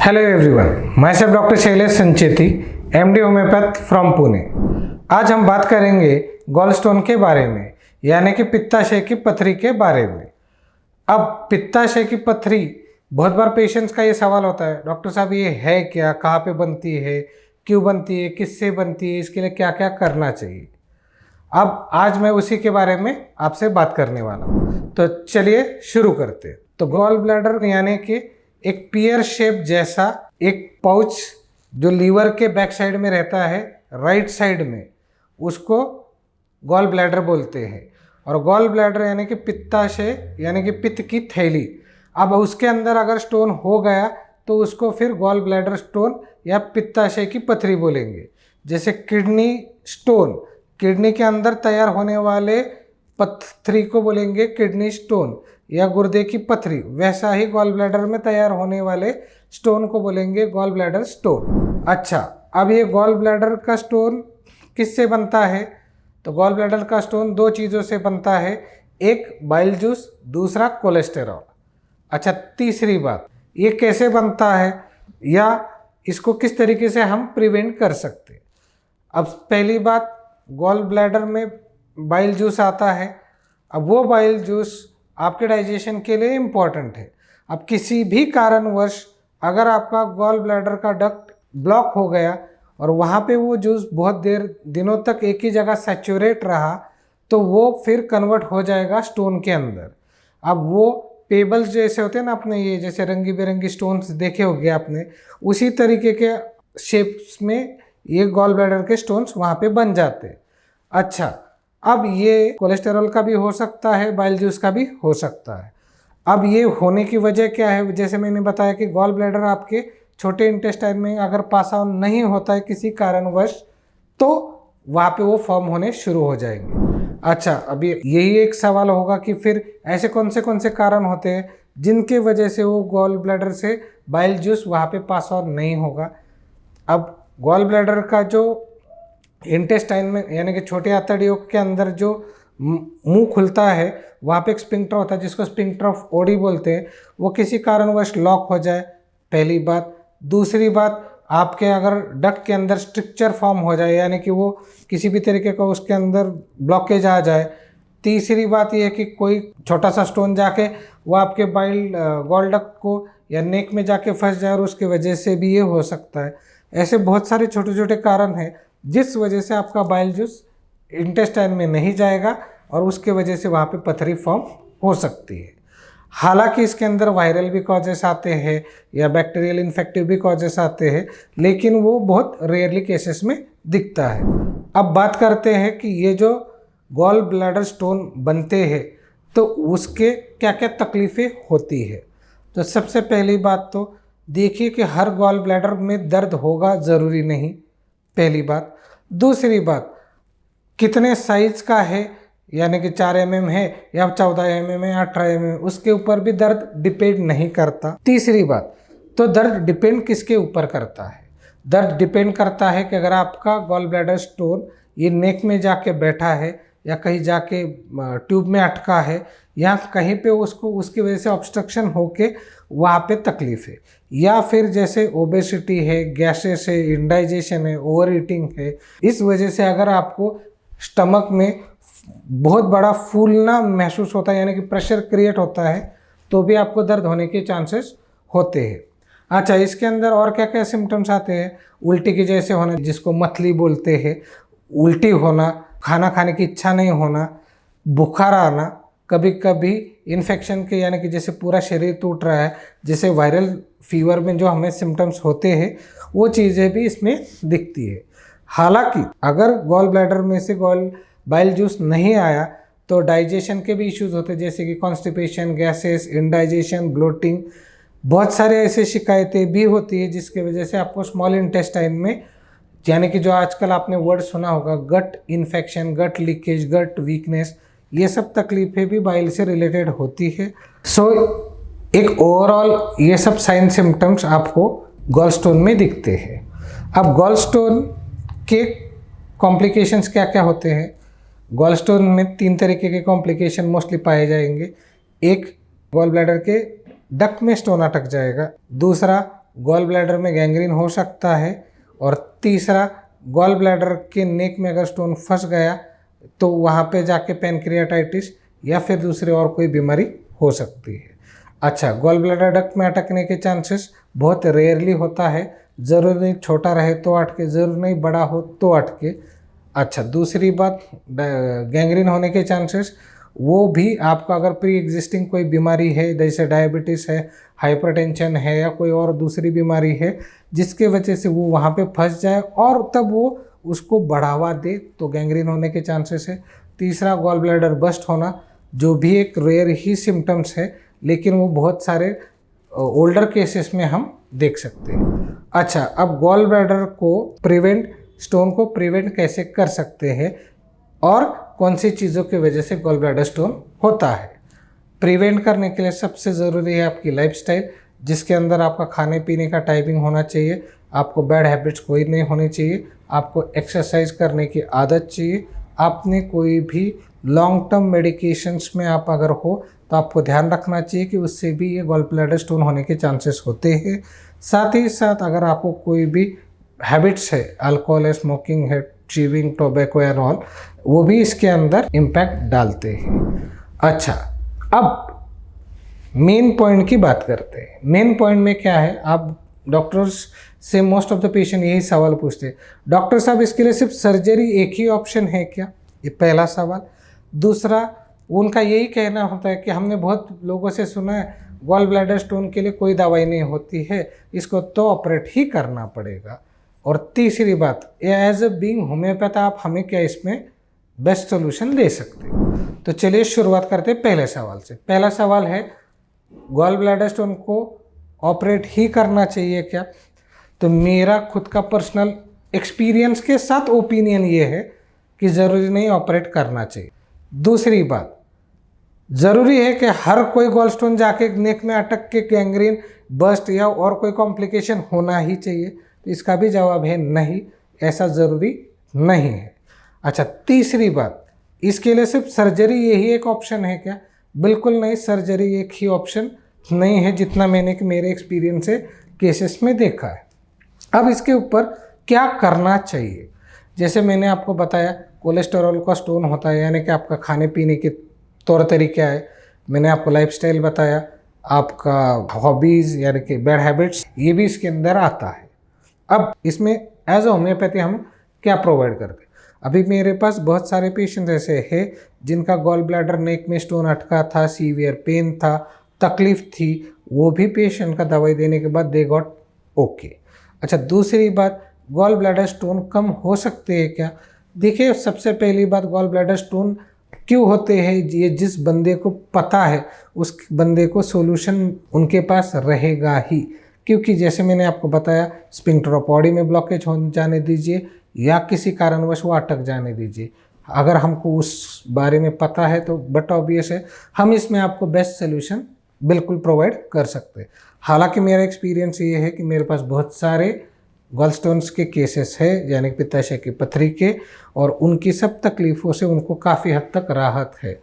Hello everyone, my self doctor Shailesh Sancheti, MD homeopath from Pune. आज हम बात करेंगे गॉल स्टोन के बारे में, यानी कि पित्ताशय की पथरी के बारे में। अब पित्ताशय की पथरी, बहुत बार पेशेंट्स का ये सवाल होता है, डॉक्टर साहब ये है क्या, कहाँ पे बनती है, क्यों बनती है, किससे बनती है, इसके लिए क्या क्या करना चाहिए। अब आज मैं उसी के बारे में आपसे बात करने वाला हूँ, तो चलिए शुरू करते हैं। तो गॉल ब्लैडर यानी कि एक पियर शेप जैसा एक पाउच जो लीवर के बैक साइड में रहता है, राइट साइड में, उसको गॉल ब्लैडर बोलते हैं। और गॉल ब्लैडर यानी कि पित्ताशय यानी कि पित्त की थैली। अब उसके अंदर अगर स्टोन हो गया तो उसको फिर गॉल ब्लैडर स्टोन या पित्ताशय की पथरी बोलेंगे। जैसे किडनी स्टोन, किडनी के अंदर तैयार होने वाले पथरी को बोलेंगे किडनी स्टोन या गुर्दे की पथरी, वैसा ही गॉल ब्लैडर में तैयार होने वाले स्टोन को बोलेंगे गॉल ब्लैडर स्टोन। अच्छा, अब ये गॉल ब्लैडर का स्टोन किससे बनता है? तो गॉल ब्लैडर का स्टोन दो चीज़ों से बनता है, एक बाइल जूस, दूसरा कोलेस्टेरॉल। अच्छा, तीसरी बात, ये कैसे बनता है या इसको किस तरीके से हम प्रिवेंट कर सकते हैं। अब पहली बात, गॉल ब्लैडर में बाइल जूस आता है। अब वो बाइल जूस आपके डाइजेशन के लिए इम्पॉर्टेंट है। अब किसी भी कारणवश अगर आपका गॉल ब्लैडर का डक्ट ब्लॉक हो गया और वहाँ पे वो जूस बहुत दिनों तक एक ही जगह सैचुरेट रहा, तो वो फिर कन्वर्ट हो जाएगा स्टोन के अंदर। अब वो पेबल्स जैसे होते हैं ना, आपने ये जैसे रंगी बिरंगी स्टोन्स देखे होंगे आपने, उसी तरीके के शेप्स में ये गॉल ब्लैडर के स्टोन्स वहाँ पे बन जाते हैं। अच्छा, अब ये कोलेस्टेरॉल का भी हो सकता है, बाइल जूस का भी हो सकता है। अब ये होने की वजह क्या है? जैसे मैंने बताया कि गॉल ब्लैडर आपके छोटे इंटेस्टाइन में अगर पास ऑन नहीं होता है किसी कारणवश, तो वहाँ पे वो फॉर्म होने शुरू हो जाएंगे। अच्छा, अभी यही एक सवाल होगा कि फिर ऐसे कौन से कारण होते हैं जिनके वजह से वो गॉल ब्लैडर से बाइल जूस वहाँ पे पास ऑन नहीं होगा। अब गॉल ब्लैडर का जो इंटेस्टाइन में यानी कि छोटे आंतड़ियों के अंदर जो मुंह खुलता है, वहाँ पे एक स्पिंक्टर होता है जिसको स्पिंक्टर ऑफ ओडी बोलते हैं, वो किसी कारणवश लॉक हो जाए, पहली बात। दूसरी बात, आपके अगर डक्ट के अंदर स्ट्रक्चर फॉर्म हो जाए, यानी कि वो किसी भी तरीके का उसके अंदर ब्लॉकेज आ जाए। तीसरी बात यह है कि कोई छोटा सा स्टोन जाके वो आपके गॉल डक्ट को या नेक में जाके फंस जाए और उसकी वजह से भी ये हो सकता है। ऐसे बहुत सारे छोटे छोटे कारण हैं जिस वजह से आपका बाइल जूस इंटेस्टाइन में नहीं जाएगा और उसके वजह से वहाँ पे पथरी फॉर्म हो सकती है। हालांकि इसके अंदर वायरल भी कॉजेस आते हैं या बैक्टीरियल इन्फेक्टिव भी कॉजेस आते हैं, लेकिन वो बहुत रेयरली केसेस में दिखता है। अब बात करते हैं कि ये जो गॉल ब्लैडर स्टोन बनते हैं तो उसके क्या क्या तकलीफ़ें होती है। तो सबसे पहली बात तो देखिए कि हर गॉल ब्लैडर में दर्द होगा ज़रूरी नहीं, पहली बात। दूसरी बात, कितने साइज़ का है, यानी कि 4 mm है या 14 mm है, 18 mm, उसके ऊपर भी दर्द डिपेंड नहीं करता। तीसरी बात, तो दर्द डिपेंड किसके ऊपर करता है? दर्द डिपेंड करता है कि अगर आपका गॉल ब्लैडर स्टोन ये नेक में जाके बैठा है या कहीं जाके ट्यूब में अटका है या कहीं पे उसको उसकी वजह से ऑब्स्ट्रक्शन होके वहाँ पे तकलीफ़ है, या फिर जैसे ओबेसिटी है, गैसेस है, इंडाइजेशन है, ओवर ईटिंग है, इस वजह से अगर आपको स्टमक में बहुत बड़ा फूलना महसूस होता है, यानी कि प्रेशर क्रिएट होता है, तो भी आपको दर्द होने के चांसेस होते हैं। अच्छा, इसके अंदर और क्या क्या सिम्टम्स आते हैं? उल्टी की जैसे होना, जिसको मथली बोलते हैं, उल्टी होना, खाना खाने की इच्छा नहीं होना, बुखार आना, कभी कभी इन्फेक्शन के, यानी कि जैसे पूरा शरीर टूट रहा है, जैसे वायरल फीवर में जो हमें सिम्टम्स होते हैं, वो चीज़ें भी इसमें दिखती है। हालांकि अगर गॉल ब्लैडर में से बाइल जूस नहीं आया तो डाइजेशन के भी इश्यूज होते हैं, जैसे कि कॉन्स्टिपेशन, गैसेस, इंडाइजेशन, ब्लोटिंग, बहुत सारे ऐसे शिकायतें भी होती है जिसकी वजह से आपको स्मॉल इंटेस्टाइन में, यानी कि जो आजकल आपने वर्ड सुना होगा, गट इन्फेक्शन, गट लीकेज, गट वीकनेस, ये सब तकलीफ़ें भी बाइल से रिलेटेड होती है। सो एक ओवरऑल ये सब साइन सिम्टम्स आपको गॉल स्टोन में दिखते हैं। अब गॉल स्टोन के कॉम्प्लिकेशंस क्या क्या होते हैं? गॉल स्टोन में 3 तरीके के कॉम्प्लिकेशन मोस्टली पाए जाएंगे। एक, गॉल ब्लैडर के डक्ट में स्टोन अटक जाएगा। दूसरा, गॉल ब्लैडर में गैंग्रीन हो सकता है, और तीसरा गॉल ब्लैडर के नेक में अगर स्टोन फंस गया तो वहाँ पे जाके पैनक्रियाटाइटिस या फिर दूसरी और कोई बीमारी हो सकती है। अच्छा, गॉल ब्लैडर डक्ट में अटकने के चांसेस बहुत रेयरली होता है, ज़रूर नहीं छोटा रहे तो अटके, ज़रूर नहीं बड़ा हो तो अटके। अच्छा, दूसरी बात, गैंग्रीन होने के चांसेस वो भी आपका अगर प्री एग्जिस्टिंग कोई बीमारी है, जैसे डायबिटीज़ है, हाइपरटेंशन है या कोई और दूसरी बीमारी है जिसके वजह से वो वहाँ पे फंस जाए और तब वो उसको बढ़ावा दे, तो गैंग्रीन होने के चांसेस है। तीसरा, गॉल ब्लैडर बस्ट होना, जो भी एक रेयर ही सिम्टम्स है, लेकिन वो बहुत सारे ओल्डर केसेस में हम देख सकते हैं। अच्छा, अब गॉल ब्लैडर को स्टोन को प्रिवेंट कैसे कर सकते हैं और कौन सी चीज़ों की वजह से गॉल ब्लैडर स्टोन होता है। प्रिवेंट करने के लिए सबसे ज़रूरी है आपकी लाइफस्टाइल, जिसके अंदर आपका खाने पीने का टाइमिंग होना चाहिए, आपको बैड हैबिट्स कोई नहीं होनी चाहिए, आपको एक्सरसाइज करने की आदत चाहिए, आपने कोई भी लॉन्ग टर्म मेडिकेशंस में आप अगर हो तो आपको ध्यान रखना चाहिए कि उससे भी ये गॉल ब्लैडर स्टोन होने के चांसेस होते हैं। साथ ही साथ अगर आपको कोई भी हैबिट्स है, अल्कोहल है, स्मोकिंग है, च्यूइंग, टोबैको एंड ऑल, वो भी इसके अंदर इम्पैक्ट डालते हैं। अच्छा, अब मेन पॉइंट की बात करते हैं। मेन पॉइंट में क्या है, आप डॉक्टर्स से मोस्ट ऑफ द पेशेंट यही सवाल पूछते हैं, डॉक्टर साहब इसके लिए सिर्फ सर्जरी एक ही ऑप्शन है क्या? ये पहला सवाल। दूसरा, उनका यही कहना होता है कि हमने बहुत लोगों से सुना है गॉल ब्लैडर स्टोन के लिए कोई दवाई नहीं होती है, इसको तो ऑपरेट ही करना पड़ेगा। और तीसरी बात, एज ए बीइंग होम्योपैथ आप हमें क्या इसमें बेस्ट सोल्यूशन दे सकते हैं? तो चलिए शुरुआत करते हैं पहले सवाल से। पहला सवाल है, गॉल ब्लैडर स्टोन को ऑपरेट ही करना चाहिए क्या? तो मेरा खुद का पर्सनल एक्सपीरियंस के साथ ओपिनियन ये है कि ज़रूरी नहीं ऑपरेट करना चाहिए। दूसरी बात, ज़रूरी है कि हर कोई गॉल स्टोन जाके नेक में अटक के गैंग्रीन, बस्ट या और कोई कॉम्प्लिकेशन होना ही चाहिए? तो इसका भी जवाब है नहीं, ऐसा ज़रूरी नहीं है। अच्छा, तीसरी बात, इसके लिए सिर्फ सर्जरी यही एक ऑप्शन है क्या? बिल्कुल नहीं, सर्जरी एक ही ऑप्शन नहीं है, जितना मैंने मेरे एक्सपीरियंस से केसेस में देखा है। अब इसके ऊपर क्या करना चाहिए? जैसे मैंने आपको बताया, कोलेस्टेरॉल का स्टोन होता है, यानी कि आपका खाने पीने के तौर तरीके आए, मैंने आपको लाइफस्टाइल बताया, आपका हॉबीज़ यानी कि बैड हैबिट्स, ये भी इसके अंदर आता है। अब इसमें एज ए होम्योपैथी हम क्या प्रोवाइड करते हैं? अभी मेरे पास बहुत सारे पेशेंट ऐसे हैं जिनका गॉल ब्लैडर नेक में स्टोन अटका था, सीवियर पेन था, तकलीफ थी, वो भी पेशेंट का दवाई देने के बाद दे गॉट ओके। अच्छा, दूसरी बात, गॉल ब्लैडर स्टोन कम हो सकते हैं क्या? देखिए, सबसे पहली बात, गॉल ब्लैडर स्टोन क्यों होते हैं, ये जिस बंदे को पता है उस बंदे को सोल्यूशन उनके पास रहेगा ही। क्योंकि जैसे मैंने आपको बताया, स्फिंक्टर ऑफ बॉडी में ब्लॉकेज हो जाने दीजिए या किसी कारणवश वो अटक जाने दीजिए, अगर हमको उस बारे में पता है तो बट ऑब्वियस है हम इसमें आपको बेस्ट सोल्यूशन बिल्कुल प्रोवाइड कर सकते हैं। हालांकि मेरा एक्सपीरियंस ये है कि मेरे पास बहुत सारे गॉल स्टोन्स के केसेस है, यानी पित्ताशय की पथरी के, और उनकी सब तकलीफ़ों से उनको काफ़ी हद तक राहत है।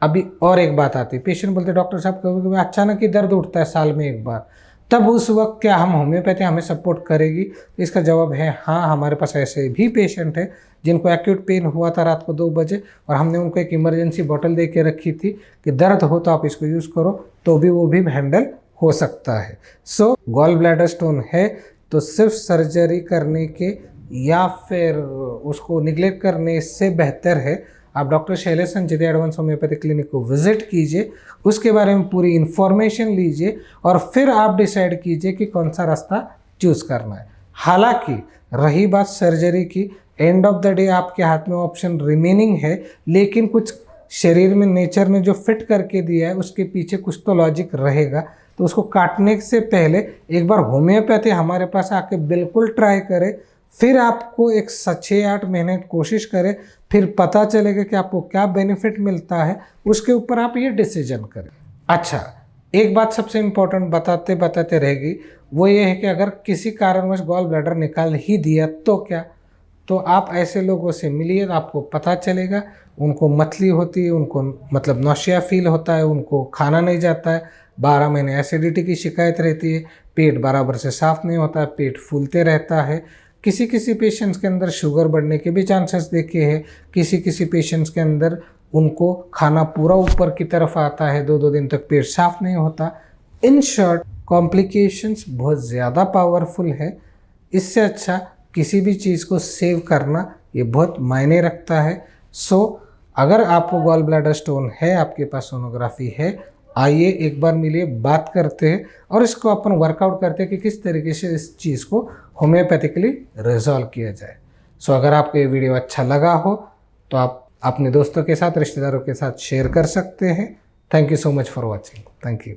अभी और एक बात आती है, पेशेंट बोलते डॉक्टर साहब कभी कभी अचानक ही दर्द उठता है साल में एक बार, तब उस वक्त क्या हम होम्योपैथी हमें सपोर्ट करेगी? तो इसका जवाब है हाँ, हमारे पास ऐसे भी पेशेंट हैं जिनको एक्यूट पेन हुआ था रात को 2 बजे, और हमने उनको एक इमरजेंसी बॉटल दे के रखी थी कि दर्द हो तो आप इसको यूज़ करो, तो भी वो भी हैंडल हो सकता है। सो गॉल ब्लैडर स्टोन है तो सिर्फ सर्जरी करने के या फिर उसको निगलेक्ट करने से बेहतर है आप doctor Shailesh Sancheti advance homeopathy clinic को विजिट कीजिए, उसके बारे में पूरी इन्फॉर्मेशन लीजिए और फिर आप डिसाइड कीजिए कि कौन सा रास्ता चूज़ करना है। हालांकि रही बात सर्जरी की, एंड ऑफ द डे आपके हाथ में ऑप्शन रिमेनिंग है, लेकिन कुछ शरीर में नेचर ने जो फिट करके दिया है उसके पीछे कुछ तो लॉजिक रहेगा, तो उसको काटने से पहले एक बार होम्योपैथी हमारे पास आके बिल्कुल ट्राई करें, फिर आपको एक 6-8 महीने कोशिश करें, फिर पता चलेगा कि आपको क्या बेनिफिट मिलता है, उसके ऊपर आप ये डिसीजन करें। अच्छा, एक बात सबसे इम्पोर्टेंट बताते बताते रहेगी, वो ये है कि अगर किसी कारणवश गॉल ब्लैडर निकाल ही दिया तो क्या? तो आप ऐसे लोगों से मिलिए, आपको पता चलेगा उनको मतली होती है, उनको मतलब नौशिया फील होता है, उनको खाना नहीं जाता है, 12 महीने एसिडिटी की शिकायत रहती है, पेट बराबर से साफ नहीं होता, पेट फूलते रहता है। किसी किसी पेशेंट्स के अंदर शुगर बढ़ने के भी चांसेस देखे हैं। किसी किसी पेशेंट्स के अंदर उनको खाना पूरा ऊपर की तरफ आता है, 2-2 दिन तक पेट साफ नहीं होता। इन शॉर्ट, कॉम्प्लिकेशंस बहुत ज़्यादा पावरफुल है। इससे अच्छा किसी भी चीज़ को सेव करना ये बहुत मायने रखता है। सो अगर आपको गॉल ब्लैडर स्टोन है, आपके पास सोनोग्राफी है, आइए एक बार मिलिए, बात करते हैं और इसको अपन वर्कआउट करते हैं कि किस तरीके से इस चीज़ को होम्योपैथिकली रिजॉल्व किया जाए। सो अगर आपको ये वीडियो अच्छा लगा हो तो आप अपने दोस्तों के साथ, रिश्तेदारों के साथ शेयर कर सकते हैं। Thank you so much for watching. Thank you.